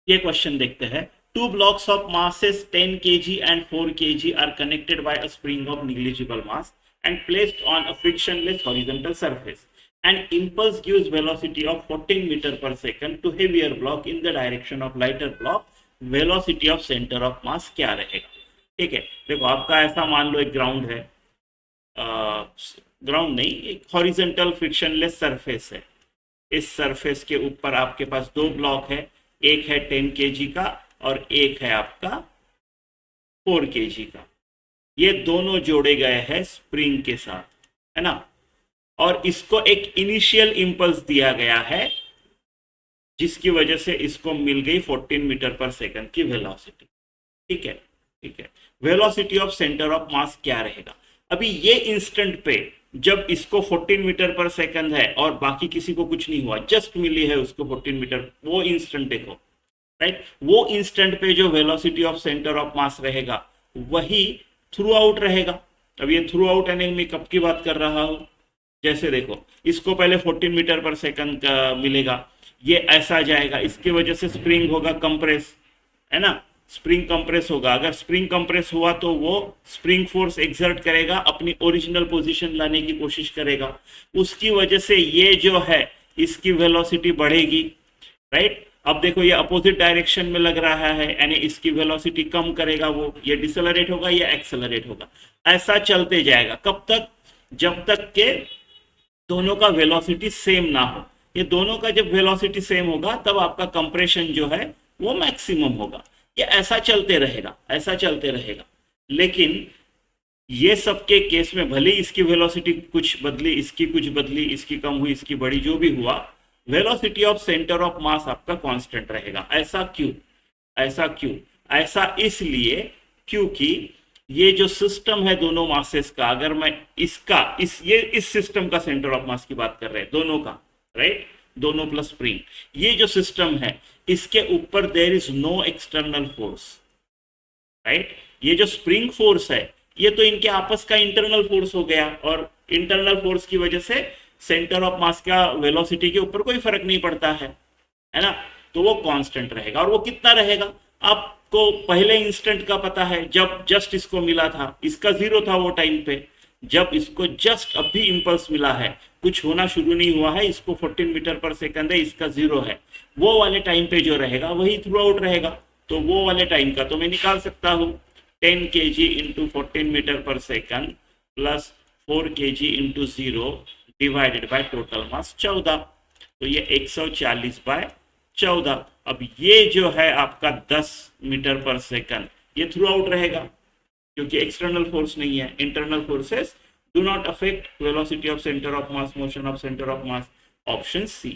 ये क्वेश्चन देखते हैं। Two blocks of masses 10 kg and 4 kg are connected by a spring of negligible mass and placed on a frictionless horizontal surface. An impulse gives velocity of 14 meter per second to heavier block in the direction of lighter block. Velocity of center of mass क्या रहेगा? ठीक है, देखो आपका ऐसा मान लो एक ground है, ग्राउंड नहीं, एक हॉरिजेंटल फ्रिक्शनलेस सरफेस है। इस सरफेस के ऊपर आपके पास दो ब्लॉक है, एक है 10 kg का और एक है आपका 4 kg का। ये दोनों जोड़े गए हैं स्प्रिंग के साथ, है ना, और इसको एक इनिशियल इंपल्स दिया गया है जिसकी वजह से इसको मिल गई 14 मीटर पर सेकंड की वेलोसिटी। ठीक है, ठीक है। वेलोसिटी ऑफ सेंटर ऑफ मास क्या रहेगा? अभी ये इंस्टेंट पे जब इसको 14 मीटर पर सेकंड है और बाकी किसी को कुछ नहीं हुआ, जस्ट मिली है उसको 14 मीटर, वो इंस्टेंट देखो, राइट, वो इंस्टेंट पे जो वेलोसिटी ऑफ सेंटर ऑफ मास रहेगा वही थ्रू आउट रहेगा। अब ये थ्रू आउट यानी मैं कब की बात कर रहा हूं, जैसे देखो इसको पहले 14 मीटर पर सेकंड का मिलेगा, ये ऐसा जाएगा, इसकी वजह से स्प्रिंग होगा कंप्रेस, है ना, स्प्रिंग कंप्रेस होगा। अगर स्प्रिंग कंप्रेस हुआ तो वो स्प्रिंग फोर्स एक्सर्ट करेगा, अपनी ओरिजिनल पोजीशन लाने की कोशिश करेगा, उसकी वजह से ये जो है इसकी वेलोसिटी बढ़ेगी, राइट। अब देखो ये अपोजिट डायरेक्शन में लग रहा है, यानी इसकी वेलोसिटी कम करेगा, वो ये डिसेलरेट होगा या एक्सेलरेट होगा, ऐसा चलते जाएगा। कब तक? जब तक के दोनों का वेलोसिटी सेम ना हो। ये दोनों का जब वेलोसिटी सेम होगा तब आपका कंप्रेशन जो है वो मैक्सिमम होगा। ये ऐसा चलते रहेगा, ऐसा चलते रहेगा। लेकिन ये सबके केस में भले इसकी वेलोसिटी कुछ बदली, इसकी कुछ बदली, इसकी कम हुई, इसकी बड़ी, जो भी हुआ, वेलोसिटी ऑफ सेंटर ऑफ मास आपका कांस्टेंट रहेगा। ऐसा क्यों? ऐसा क्यों? ऐसा इसलिए क्योंकि ये जो सिस्टम है दोनों मासेस का, अगर मैं इसका इस सिस्टम का सेंटर ऑफ मास की बात कर रहे हैं, दोनों का, राइट, दोनों प्लस स्प्रिंग, ये जो सिस्टम है इसके ऊपर there is no external force, right. ये जो स्प्रिंग फोर्स है ये तो इनके आपस का इंटरनल फोर्स हो गया, और इंटरनल फोर्स की वजह से सेंटर ऑफ मास का वेलोसिटी के ऊपर कोई फर्क नहीं पड़ता है ना, तो वो कांस्टेंट रहेगा। और वो कितना रहेगा? आपको पहले इंस्टेंट का पता है, जब जस्ट इसको मिला था इसका जीरो था वो टाइम पे, जब इसको जस्ट अभी इंपल्स मिला है, कुछ होना शुरू नहीं हुआ है, इसको 14 मीटर पर सेकंड है, इसका जीरो है, वो वाले टाइम पे जो रहेगा वही थ्रू आउट रहेगा। तो वो वाले टाइम का तो मैं निकाल सकता हूँ 10 kg इंटू 14 मीटर पर second plus 4 kg into 0 divided by total mass 14, तो ये 140 बाय 14। अब ये जो है आपका 10 मीटर पर सेकंड, ये थ्रू आउट रहेगा क्योंकि एक्सटर्नल फोर्स नहीं है। Internal forces do not affect velocity of centre of mass, motion of centre of mass, option C.